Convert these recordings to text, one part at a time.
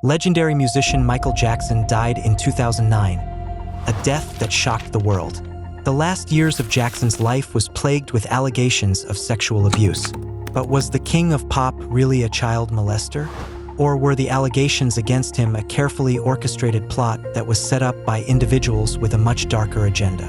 Legendary musician Michael Jackson died in 2009, a death that shocked the world. The last years of Jackson's life was plagued with allegations of sexual abuse. But was the king of pop really a child molester? Or were the allegations against him a carefully orchestrated plot that was set up by individuals with a much darker agenda?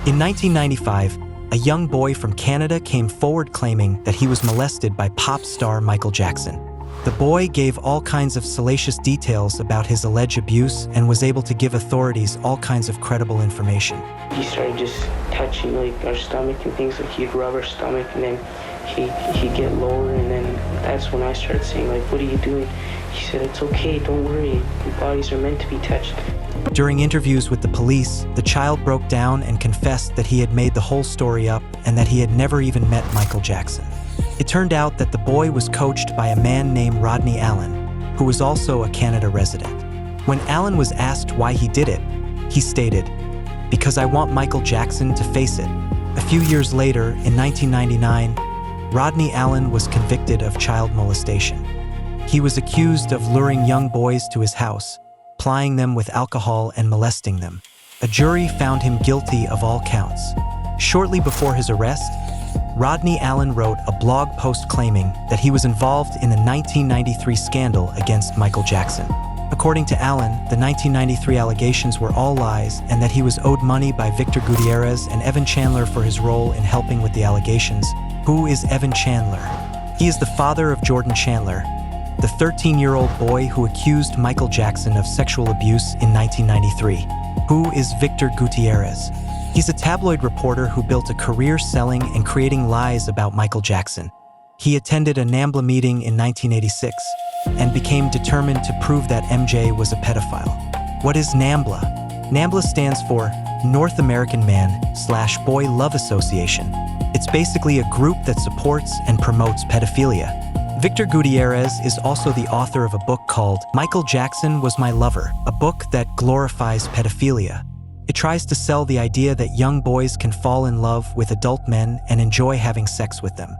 In 1995, a young boy from Canada came forward claiming that he was molested by pop star Michael Jackson. The boy gave all kinds of salacious details about his alleged abuse and was able to give authorities all kinds of credible information. He started just touching our stomach and things, he'd rub our stomach and then he'd get lower, and then that's when I started saying, what are you doing? He said, it's okay, don't worry, your bodies are meant to be touched. During interviews with the police, the child broke down and confessed that he had made the whole story up and that he had never even met Michael Jackson. It turned out that the boy was coached by a man named Rodney Allen, who was also a Canada resident. When Allen was asked why he did it, he stated, "Because I want Michael Jackson to face it." A few years later, in 1999, Rodney Allen was convicted of child molestation. He was accused of luring young boys to his house, plying them with alcohol and molesting them. A jury found him guilty of all counts. Shortly before his arrest, Rodney Allen wrote a blog post claiming that he was involved in the 1993 scandal against Michael Jackson. According to Allen, the 1993 allegations were all lies and that he was owed money by Victor Gutierrez and Evan Chandler for his role in helping with the allegations. Who is Evan Chandler? He is the father of Jordan Chandler, the 13-year-old boy who accused Michael Jackson of sexual abuse in 1993. Who is Victor Gutierrez? He's a tabloid reporter who built a career selling and creating lies about Michael Jackson. He attended a NAMBLA meeting in 1986 and became determined to prove that MJ was a pedophile. What is NAMBLA? NAMBLA stands for North American Man/Boy Love Association. It's basically a group that supports and promotes pedophilia. Victor Gutierrez is also the author of a book called Michael Jackson Was My Lover, a book that glorifies pedophilia. It tries to sell the idea that young boys can fall in love with adult men and enjoy having sex with them.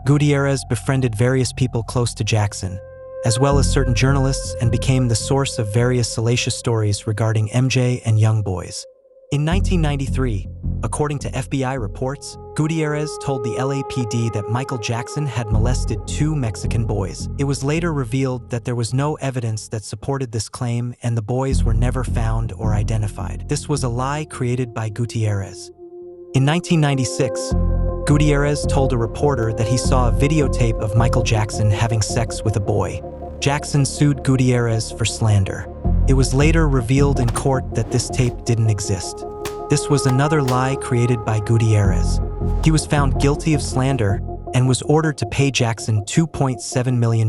Gutierrez befriended various people close to Jackson, as well as certain journalists, and became the source of various salacious stories regarding MJ and young boys. In 1993, according to FBI reports, Gutierrez told the LAPD that Michael Jackson had molested 2 Mexican boys. It was later revealed that there was no evidence that supported this claim and the boys were never found or identified. This was a lie created by Gutierrez. In 1996, Gutierrez told a reporter that he saw a videotape of Michael Jackson having sex with a boy. Jackson sued Gutierrez for slander. It was later revealed in court that this tape didn't exist. This was another lie created by Gutierrez. He was found guilty of slander and was ordered to pay Jackson $2.7 million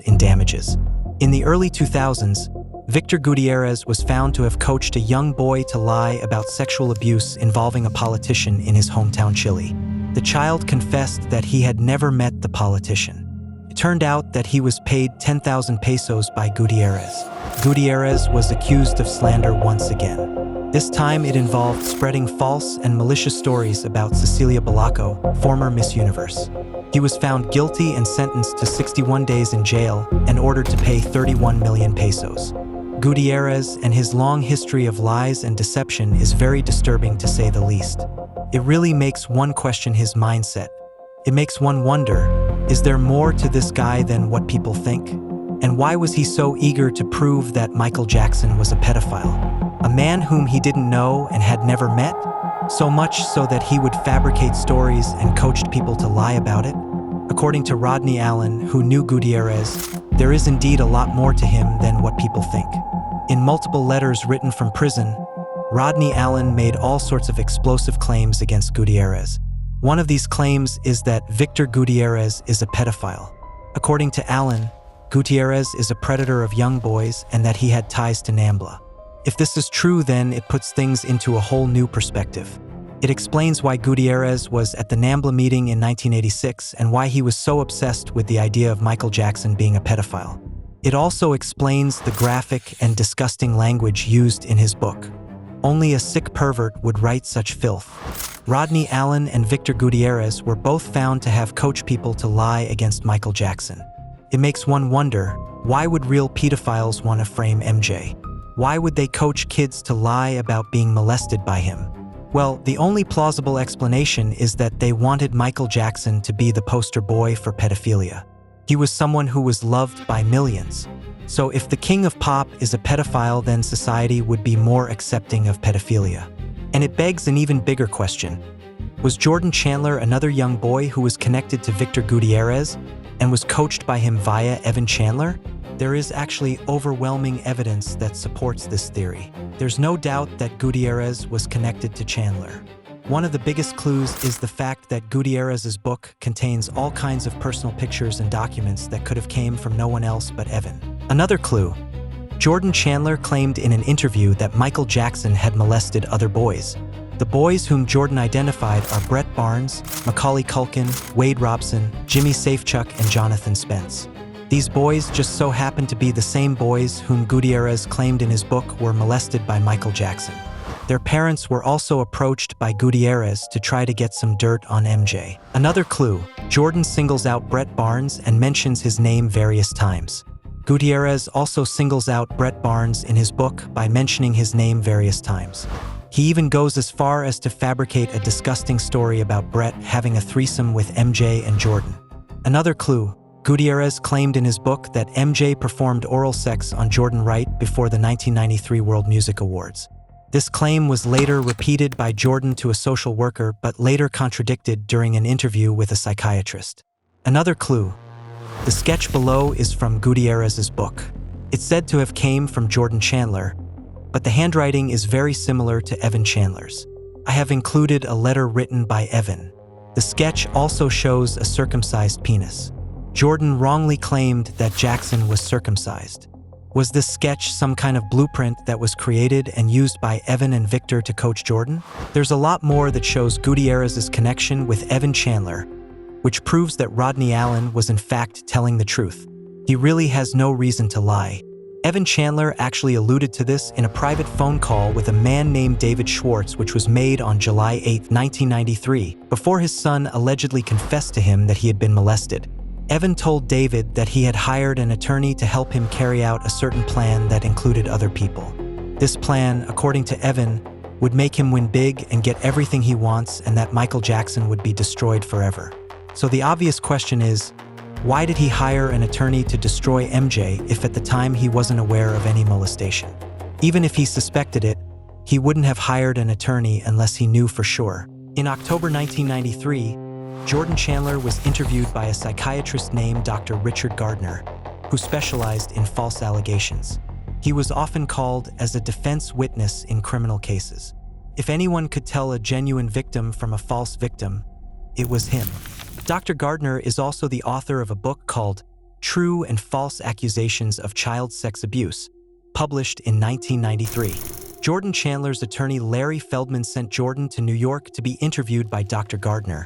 in damages. In the early 2000s, Victor Gutierrez was found to have coached a young boy to lie about sexual abuse involving a politician in his hometown Chile. The child confessed that he had never met the politician. It turned out that he was paid 10,000 pesos by Gutierrez. Gutierrez was accused of slander once again. This time it involved spreading false and malicious stories about Cecilia Balaco, former Miss Universe. He was found guilty and sentenced to 61 days in jail and ordered to pay 31 million pesos. Gutierrez and his long history of lies and deception is very disturbing, to say the least. It really makes one question his mindset. It makes one wonder, is there more to this guy than what people think? And why was he so eager to prove that Michael Jackson was a pedophile? A man whom he didn't know and had never met? So much so that he would fabricate stories and coached people to lie about it? According to Rodney Allen, who knew Gutierrez, there is indeed a lot more to him than what people think. In multiple letters written from prison, Rodney Allen made all sorts of explosive claims against Gutierrez. One of these claims is that Victor Gutierrez is a pedophile. According to Allen, Gutierrez is a predator of young boys and that he had ties to NAMBLA. If this is true, then it puts things into a whole new perspective. It explains why Gutierrez was at the NAMBLA meeting in 1986 and why he was so obsessed with the idea of Michael Jackson being a pedophile. It also explains the graphic and disgusting language used in his book. Only a sick pervert would write such filth. Rodney Allen and Victor Gutierrez were both found to have coached people to lie against Michael Jackson. It makes one wonder, why would real pedophiles want to frame MJ? Why would they coach kids to lie about being molested by him? Well, the only plausible explanation is that they wanted Michael Jackson to be the poster boy for pedophilia. He was someone who was loved by millions. So if the king of pop is a pedophile, then society would be more accepting of pedophilia. And it begs an even bigger question. Was Jordan Chandler another young boy who was connected to Victor Gutierrez and was coached by him via Evan Chandler? There is actually overwhelming evidence that supports this theory. There's no doubt that Gutierrez was connected to Chandler. One of the biggest clues is the fact that Gutierrez's book contains all kinds of personal pictures and documents that could have came from no one else but Evan. Another clue. Jordan Chandler claimed in an interview that Michael Jackson had molested other boys. The boys whom Jordan identified are Brett Barnes, Macaulay Culkin, Wade Robson, Jimmy Safechuck, and Jonathan Spence. These boys just so happened to be the same boys whom Gutierrez claimed in his book were molested by Michael Jackson. Their parents were also approached by Gutierrez to try to get some dirt on MJ. Another clue, Jordan singles out Brett Barnes and mentions his name various times. Gutierrez also singles out Brett Barnes in his book by mentioning his name various times. He even goes as far as to fabricate a disgusting story about Brett having a threesome with MJ and Jordan. Another clue, Gutierrez claimed in his book that MJ performed oral sex on Jordan right before the 1993 World Music Awards. This claim was later repeated by Jordan to a social worker, but later contradicted during an interview with a psychiatrist. Another clue. The sketch below is from Gutierrez's book. It's said to have came from Jordan Chandler, but the handwriting is very similar to Evan Chandler's. I have included a letter written by Evan. The sketch also shows a circumcised penis. Jordan wrongly claimed that Jackson was circumcised. Was this sketch some kind of blueprint that was created and used by Evan and Victor to coach Jordan? There's a lot more that shows Gutierrez's connection with Evan Chandler, which proves that Rodney Allen was in fact telling the truth. He really has no reason to lie. Evan Chandler actually alluded to this in a private phone call with a man named David Schwartz, which was made on July 8, 1993, before his son allegedly confessed to him that he had been molested. Evan told David that he had hired an attorney to help him carry out a certain plan that included other people. This plan, according to Evan, would make him win big and get everything he wants, and that Michael Jackson would be destroyed forever. So the obvious question is, why did he hire an attorney to destroy MJ if at the time he wasn't aware of any molestation? Even if he suspected it, he wouldn't have hired an attorney unless he knew for sure. In October 1993, Jordan Chandler was interviewed by a psychiatrist named Dr. Richard Gardner, who specialized in false allegations. He was often called as a defense witness in criminal cases. If anyone could tell a genuine victim from a false victim, it was him. Dr. Gardner is also the author of a book called True and False Accusations of Child Sex Abuse, published in 1993. Jordan Chandler's attorney Larry Feldman sent Jordan to New York to be interviewed by Dr. Gardner,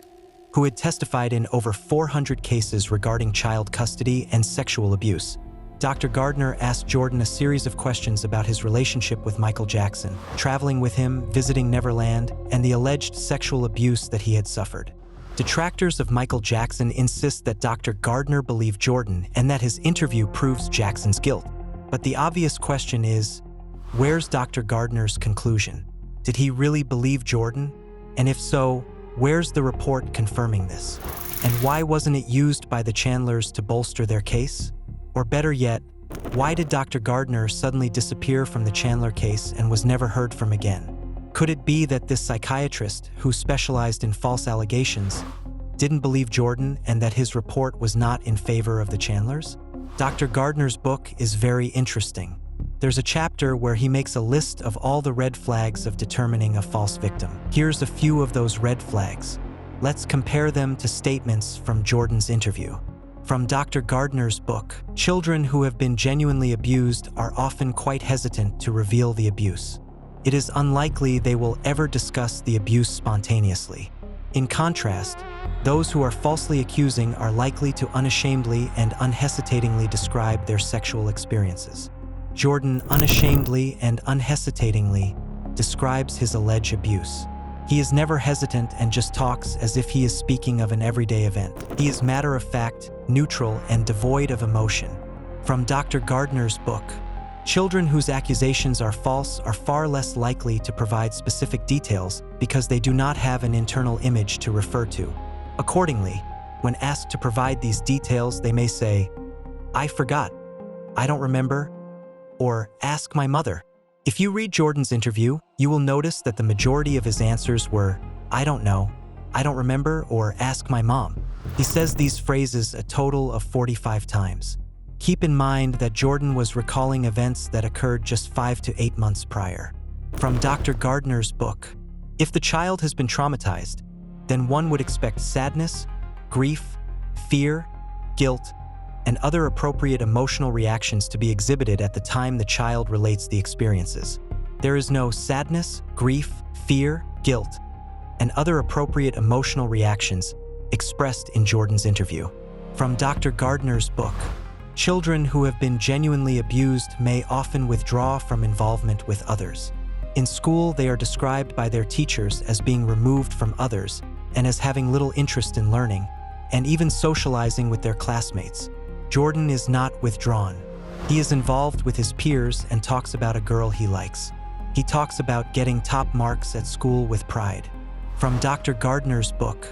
who had testified in over 400 cases regarding child custody and sexual abuse. Dr. Gardner asked Jordan a series of questions about his relationship with Michael Jackson, traveling with him, visiting Neverland, and the alleged sexual abuse that he had suffered. Detractors of Michael Jackson insist that Dr. Gardner believed Jordan and that his interview proves Jackson's guilt. But the obvious question is, where's Dr. Gardner's conclusion? Did he really believe Jordan? And if so, where's the report confirming this? And why wasn't it used by the Chandlers to bolster their case? Or better yet, why did Dr. Gardner suddenly disappear from the Chandler case and was never heard from again? Could it be that this psychiatrist, who specialized in false allegations, didn't believe Jordan and that his report was not in favor of the Chandlers? Dr. Gardner's book is very interesting. There's a chapter where he makes a list of all the red flags of determining a false victim. Here's a few of those red flags. Let's compare them to statements from Jordan's interview. From Dr. Gardner's book, children who have been genuinely abused are often quite hesitant to reveal the abuse. It is unlikely they will ever discuss the abuse spontaneously. In contrast, those who are falsely accusing are likely to unashamedly and unhesitatingly describe their sexual experiences. Jordan unashamedly and unhesitatingly describes his alleged abuse. He is never hesitant and just talks as if he is speaking of an everyday event. He is matter-of-fact, neutral, and devoid of emotion. From Dr. Gardner's book, children whose accusations are false are far less likely to provide specific details because they do not have an internal image to refer to. Accordingly, when asked to provide these details, they may say, "I forgot," "I don't remember," or "ask my mother." If you read Jordan's interview, you will notice that the majority of his answers were, "I don't know," "I don't remember," or "ask my mom." He says these phrases a total of 45 times. Keep in mind that Jordan was recalling events that occurred just 5 to 8 months prior. From Dr. Gardner's book, if the child has been traumatized, then one would expect sadness, grief, fear, guilt, and other appropriate emotional reactions to be exhibited at the time the child relates the experiences. There is no sadness, grief, fear, guilt, and other appropriate emotional reactions expressed in Jordan's interview. From Dr. Gardner's book, children who have been genuinely abused may often withdraw from involvement with others. In school, they are described by their teachers as being removed from others and as having little interest in learning, and even socializing with their classmates. Jordan is not withdrawn. He is involved with his peers and talks about a girl he likes. He talks about getting top marks at school with pride. From Dr. Gardner's book,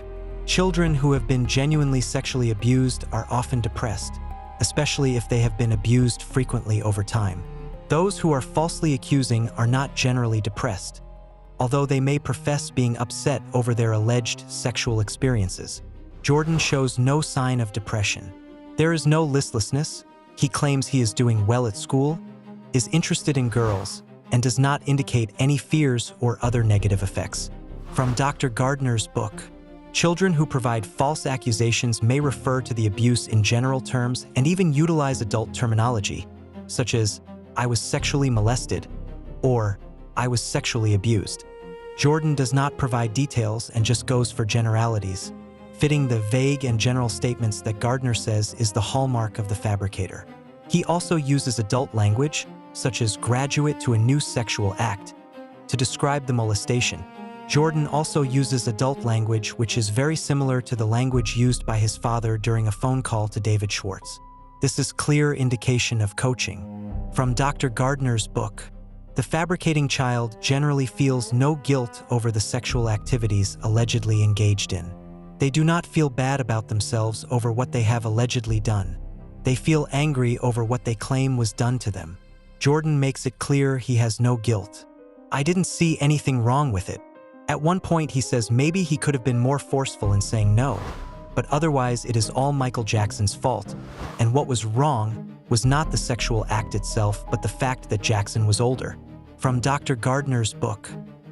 children who have been genuinely sexually abused are often depressed, especially if they have been abused frequently over time. Those who are falsely accusing are not generally depressed, although they may profess being upset over their alleged sexual experiences. Jordan shows no sign of depression. There is no listlessness. He claims he is doing well at school, is interested in girls, and does not indicate any fears or other negative effects. From Dr. Gardner's book, children who provide false accusations may refer to the abuse in general terms and even utilize adult terminology, such as, "I was sexually molested," or "I was sexually abused." Jordan does not provide details and just goes for generalities, fitting the vague and general statements that Gardner says is the hallmark of the fabricator. He also uses adult language, such as "graduate to a new sexual act," to describe the molestation. Jordan also uses adult language which is very similar to the language used by his father during a phone call to David Schwartz. This is clear indication of coaching. From Dr. Gardner's book, the fabricating child generally feels no guilt over the sexual activities allegedly engaged in. They do not feel bad about themselves over what they have allegedly done. They feel angry over what they claim was done to them. Jordan makes it clear he has no guilt. "I didn't see anything wrong with it." At one point he says maybe he could have been more forceful in saying no, but otherwise it is all Michael Jackson's fault, and what was wrong was not the sexual act itself but the fact that Jackson was older. From Dr. Gardner's book,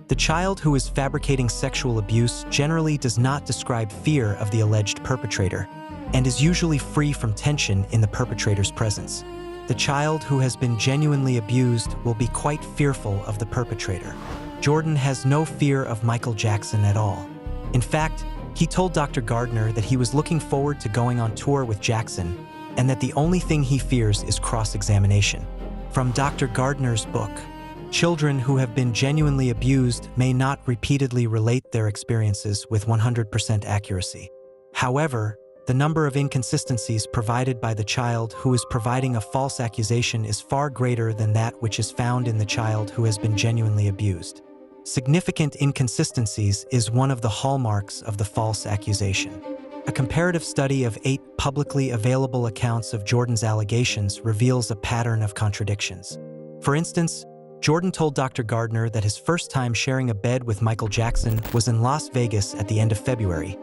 the child who is fabricating sexual abuse generally does not describe fear of the alleged perpetrator and is usually free from tension in the perpetrator's presence. The child who has been genuinely abused will be quite fearful of the perpetrator. Jordan has no fear of Michael Jackson at all. In fact, he told Dr. Gardner that he was looking forward to going on tour with Jackson and that the only thing he fears is cross-examination. From Dr. Gardner's book, children who have been genuinely abused may not repeatedly relate their experiences with 100% accuracy. However, the number of inconsistencies provided by the child who is providing a false accusation is far greater than that which is found in the child who has been genuinely abused. Significant inconsistencies is one of the hallmarks of the false accusation. A comparative study of 8 publicly available accounts of Jordan's allegations reveals a pattern of contradictions. For instance, Jordan told Dr. Gardner that his first time sharing a bed with Michael Jackson was in Las Vegas at the end of February,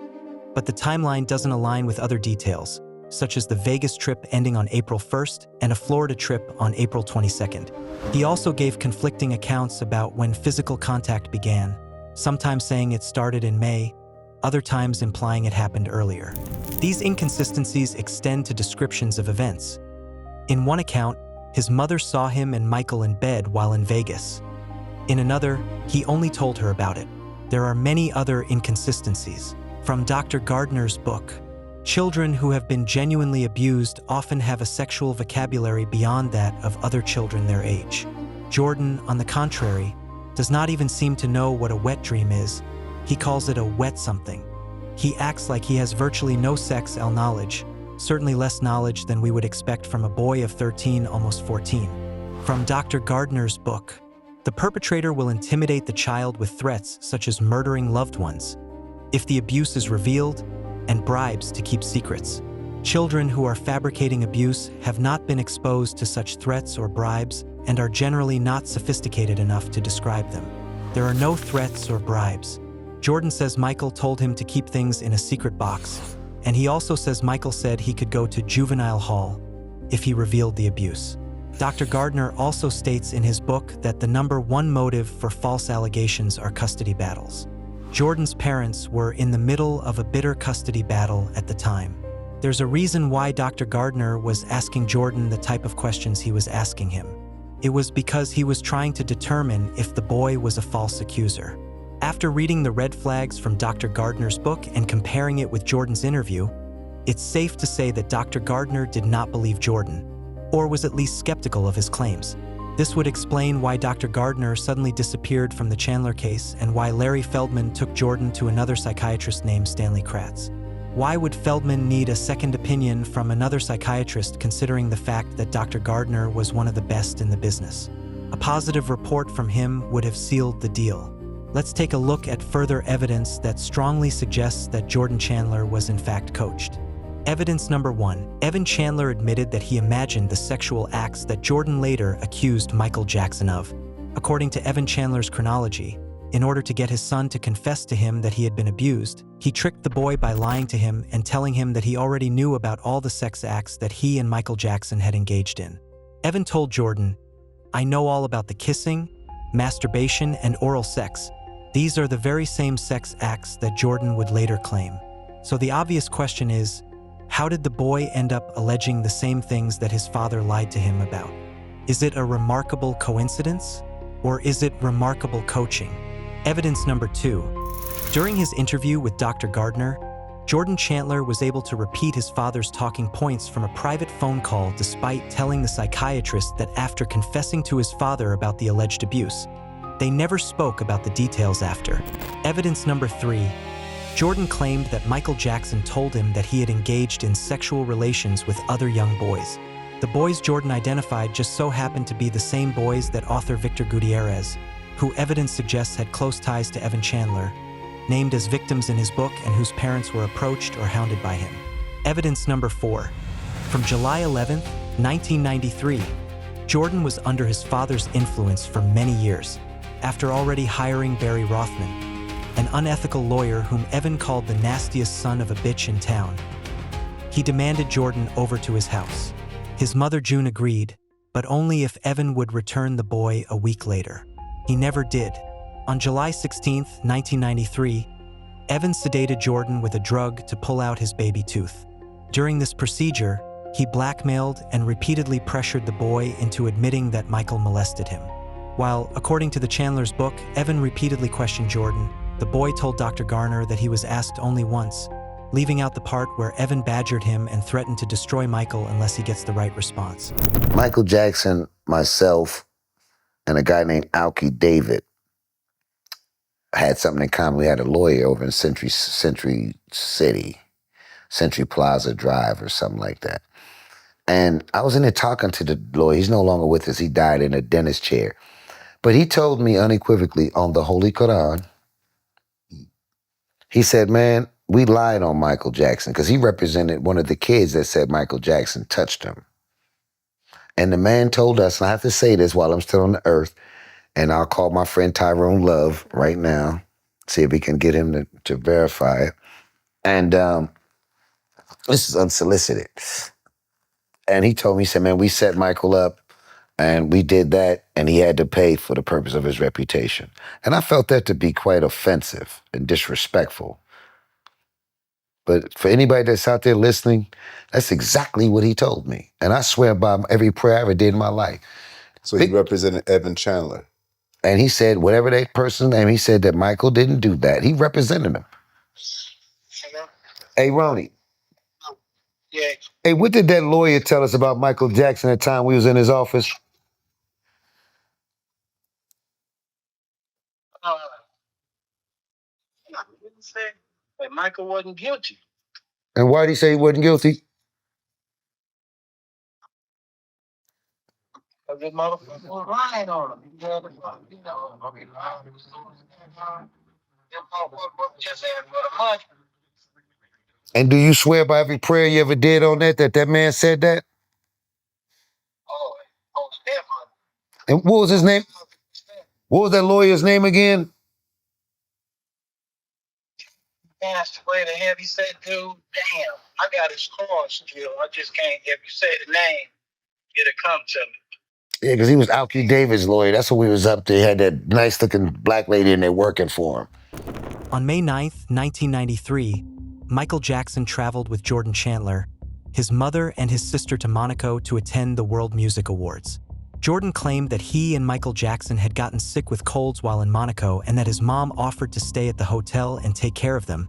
but the timeline doesn't align with other details, such as the Vegas trip ending on April 1st and a Florida trip on April 22nd. He also gave conflicting accounts about when physical contact began, sometimes saying it started in May, other times implying it happened earlier. These inconsistencies extend to descriptions of events. In one account, his mother saw him and Michael in bed while in Vegas. In another, he only told her about it. There are many other inconsistencies. From Dr. Gardner's book, children who have been genuinely abused often have a sexual vocabulary beyond that of other children their age. Jordan, on the contrary, does not even seem to know what a wet dream is, He calls it a wet something. He acts like he has virtually no sex knowledge, certainly less knowledge than we would expect from a boy of 13, almost 14. From Dr. Gardner's book, the perpetrator will intimidate the child with threats such as murdering loved ones if the abuse is revealed, and bribes to keep secrets. Children who are fabricating abuse have not been exposed to such threats or bribes and are generally not sophisticated enough to describe them. There are no threats or bribes. Jordan says Michael told him to keep things in a secret box, and he also says Michael said he could go to juvenile hall if he revealed the abuse. Dr. Gardner also states in his book that the number one motive for false allegations are custody battles. Jordan's parents were in the middle of a bitter custody battle at the time. There's a reason why Dr. Gardner was asking Jordan the type of questions he was asking him. It was because he was trying to determine if the boy was a false accuser. After reading the red flags from Dr. Gardner's book and comparing it with Jordan's interview, it's safe to say that Dr. Gardner did not believe Jordan, or was at least skeptical of his claims. This would explain why Dr. Gardner suddenly disappeared from the Chandler case and why Larry Feldman took Jordan to another psychiatrist named Stanley Kratz. Why would Feldman need a second opinion from another psychiatrist considering the fact that Dr. Gardner was one of the best in the business? A positive report from him would have sealed the deal. Let's take a look at further evidence that strongly suggests that Jordan Chandler was in fact coached. Evidence number 1. Evan Chandler admitted that he imagined the sexual acts that Jordan later accused Michael Jackson of. According to Evan Chandler's chronology, in order to get his son to confess to him that he had been abused, he tricked the boy by lying to him and telling him that he already knew about all the sex acts that he and Michael Jackson had engaged in. Evan told Jordan, "I know all about the kissing, masturbation, and oral sex. These are the very same sex acts that Jordan would later claim." So the obvious question is, how did the boy end up alleging the same things that his father lied to him about? Is it a remarkable coincidence? Or is it remarkable coaching? Evidence number 2. During his interview with Dr. Gardner, Jordan Chandler was able to repeat his father's talking points from a private phone call despite telling the psychiatrist that after confessing to his father about the alleged abuse, they never spoke about the details after. Evidence number 3. Jordan claimed that Michael Jackson told him that he had engaged in sexual relations with other young boys. The boys Jordan identified just so happened to be the same boys that author Victor Gutierrez, who evidence suggests had close ties to Evan Chandler, named as victims in his book and whose parents were approached or hounded by him. Evidence number 4. From July 11, 1993, Jordan was under his father's influence for many years, after already hiring Barry Rothman, an unethical lawyer whom Evan called the nastiest son of a bitch in town. He demanded Jordan over to his house. His mother June agreed, but only if Evan would return the boy a week later. He never did. On July 16, 1993, Evan sedated Jordan with a drug to pull out his baby tooth. During this procedure, he blackmailed and repeatedly pressured the boy into admitting that Michael molested him. While, according to the Chandler's book, Evan repeatedly questioned Jordan, the boy told Dr. Gardner that he was asked only once, leaving out the part where Evan badgered him and threatened to destroy Michael unless he gets the right response. Michael Jackson, myself, and a guy named Alki David had something in common. We had a lawyer over in Century City, Century Plaza Drive or something like that. And I was in there talking to the lawyer. He's no longer with us. He died in a dentist chair. But he told me unequivocally on the Holy Quran, he said, man, we lied on Michael Jackson because he represented one of the kids that said Michael Jackson touched him. And the man told us, and I have to say this while I'm still on the earth, and I'll call my friend Tyrone Love right now, see if we can get him to verify it. And this is unsolicited. And he told me, he said, man, we set Michael up and we did that, and he had to pay for the purpose of his reputation. And I felt that to be quite offensive and disrespectful. But for anybody that's out there listening, that's exactly what he told me. And I swear by every prayer I ever did in my life. So he represented Evan Chandler. And he said, whatever that person's name, he said that Michael didn't do that. He represented him. Hello? Hey, Ronnie. Yeah. Hey, what did that lawyer tell us about Michael Jackson at the time we was in his office? Uh, said that Michael wasn't guilty. And why did he say he wasn't guilty? Because this motherfucker was lying on him. You know, okay, just asked for the money. And do you swear by every prayer you ever did on that man said that? Oh, definitely. And what was his name? What was that lawyer's name again? Passed away to him. He said, dude, damn, I got his car still. I just can't, if you say the name, it'll come to me. Yeah, because he was Alki David's lawyer. That's when we was up there. He had that nice-looking black lady in there working for him. On May 9th, 1993, Michael Jackson traveled with Jordan Chandler, his mother and his sister to Monaco to attend the World Music Awards. Jordan claimed that he and Michael Jackson had gotten sick with colds while in Monaco and that his mom offered to stay at the hotel and take care of them.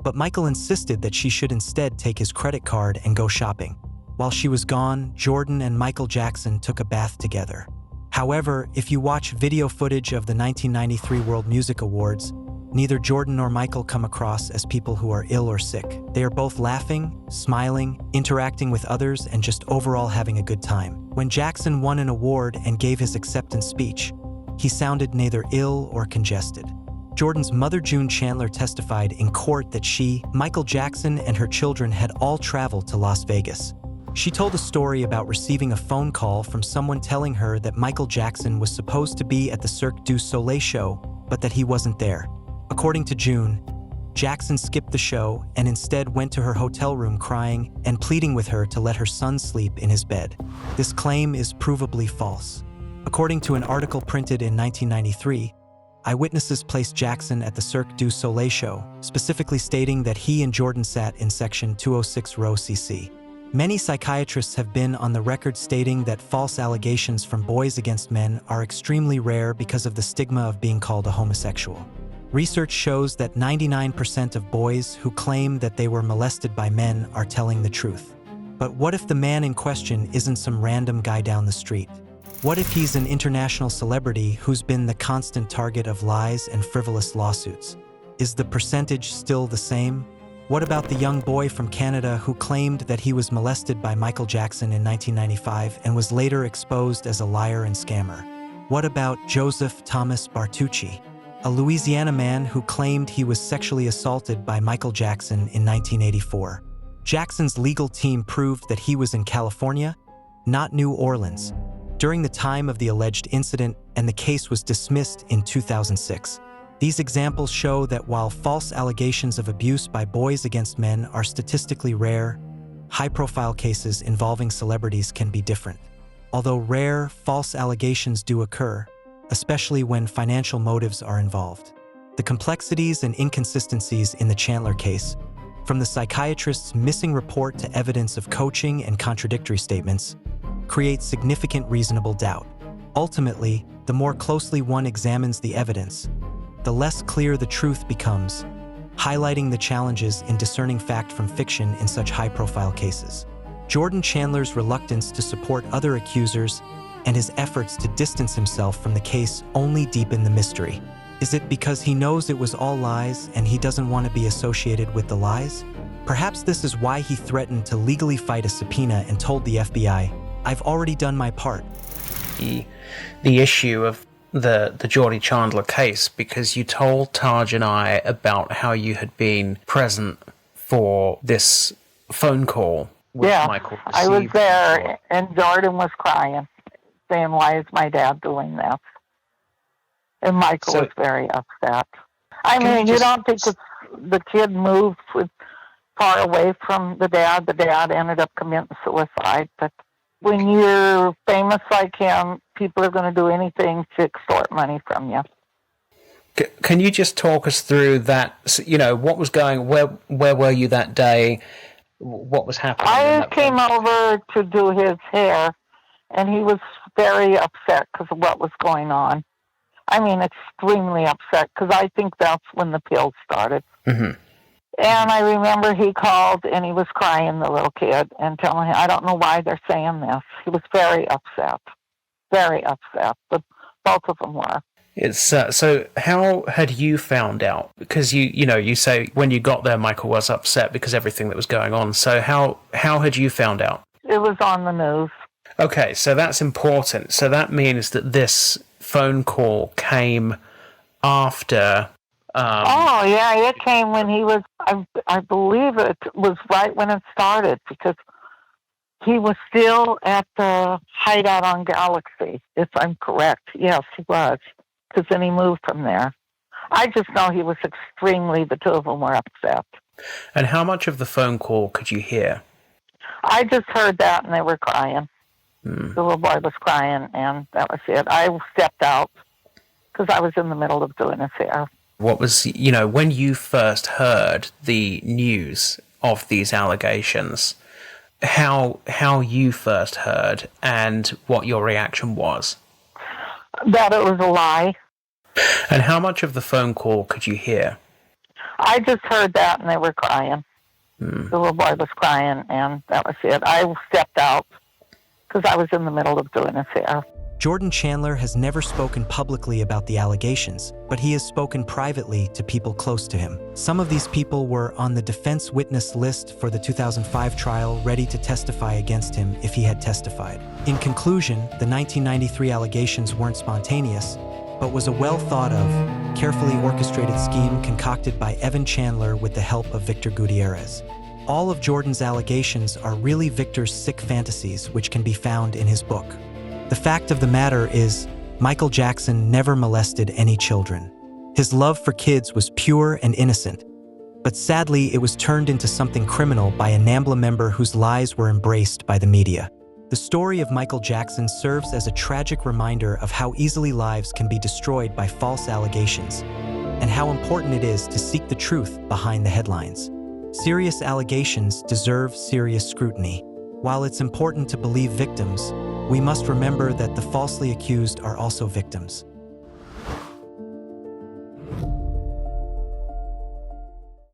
But Michael insisted that she should instead take his credit card and go shopping. While she was gone, Jordan and Michael Jackson took a bath together. However, if you watch video footage of the 1993 World Music Awards, neither Jordan nor Michael come across as people who are ill or sick. They are both laughing, smiling, interacting with others, and just overall having a good time. When Jackson won an award and gave his acceptance speech, he sounded neither ill or congested. Jordan's mother, June Chandler, testified in court that she, Michael Jackson, and her children had all traveled to Las Vegas. She told a story about receiving a phone call from someone telling her that Michael Jackson was supposed to be at the Cirque du Soleil show, but that he wasn't there. According to June, Jackson skipped the show and instead went to her hotel room crying and pleading with her to let her son sleep in his bed. This claim is provably false. According to an article printed in 1993, eyewitnesses placed Jackson at the Cirque du Soleil show, specifically stating that he and Jordan sat in section 206 row CC. Many psychiatrists have been on the record stating that false allegations from boys against men are extremely rare because of the stigma of being called a homosexual. Research shows that 99% of boys who claim that they were molested by men are telling the truth. But what if the man in question isn't some random guy down the street? What if he's an international celebrity who's been the constant target of lies and frivolous lawsuits? Is the percentage still the same? What about the young boy from Canada who claimed that he was molested by Michael Jackson in 1995 and was later exposed as a liar and scammer? What about Joseph Thomas Bartucci, a Louisiana man who claimed he was sexually assaulted by Michael Jackson in 1984? Jackson's legal team proved that he was in California, not New Orleans, during the time of the alleged incident, and the case was dismissed in 2006. These examples show that while false allegations of abuse by boys against men are statistically rare, high-profile cases involving celebrities can be different. Although rare, false allegations do occur, especially when financial motives are involved. The complexities and inconsistencies in the Chandler case, from the psychiatrist's missing report to evidence of coaching and contradictory statements, create significant reasonable doubt. Ultimately, the more closely one examines the evidence, the less clear the truth becomes, highlighting the challenges in discerning fact from fiction in such high-profile cases. Jordan Chandler's reluctance to support other accusers and his efforts to distance himself from the case only deepen the mystery. Is it because he knows it was all lies and he doesn't want to be associated with the lies? Perhaps this is why he threatened to legally fight a subpoena and told the FBI, "I've already done my part." The issue of the Geordie Chandler case, because you told Taj and I about how you had been present for this phone call which Michael received. I was there, and Jordan was crying, saying, "Why is my dad doing this?" And Michael was very upset. I mean, you don't think the kid moved far away from the dad. The dad ended up committing suicide, but when you're famous like him, people are going to do anything to extort money from you. Can you just talk us through that? You know, what was going? Where were you that day? What was happening? I came over to do his hair, and he was very upset because of what was going on. I mean, extremely upset, because I think that's when the pills started. Mm-hmm. And I remember he called, and he was crying, the little kid, and telling him, "I don't know why they're saying this." He was very upset. Very upset. But both of them were. It's so how had you found out? Because you say when you got there, Michael was upset because everything that was going on. So how had you found out? It was on the news. Okay, so that's important. So that means that this phone call came after. Oh yeah, it came when he was. I believe it was right when it started because he was still at the hideout on Galaxy, if I'm correct. Yes, he was. Because then he moved from there. I just know he was the two of them were upset. And how much of the phone call could you hear? I just heard that and they were crying. The little boy was crying and that was it. I stepped out because I was in the middle of doing his hair. What was, when you first heard the news of these allegations, how you first heard and what your reaction was? That it was a lie. And how much of the phone call could you hear? I just heard that and they were crying. The little boy was crying and that was it. I stepped out because I was in the middle of doing his hair. Jordan Chandler has never spoken publicly about the allegations, but he has spoken privately to people close to him. Some of these people were on the defense witness list for the 2005 trial, ready to testify against him if he had testified. In conclusion, the 1993 allegations weren't spontaneous, but was a well-thought-of, carefully orchestrated scheme concocted by Evan Chandler with the help of Victor Gutierrez. All of Jordan's allegations are really Victor's sick fantasies, which can be found in his book. The fact of the matter is, Michael Jackson never molested any children. His love for kids was pure and innocent, but sadly it was turned into something criminal by a NAMBLA member whose lies were embraced by the media. The story of Michael Jackson serves as a tragic reminder of how easily lives can be destroyed by false allegations, and how important it is to seek the truth behind the headlines. Serious allegations deserve serious scrutiny. While it's important to believe victims, we must remember that the falsely accused are also victims.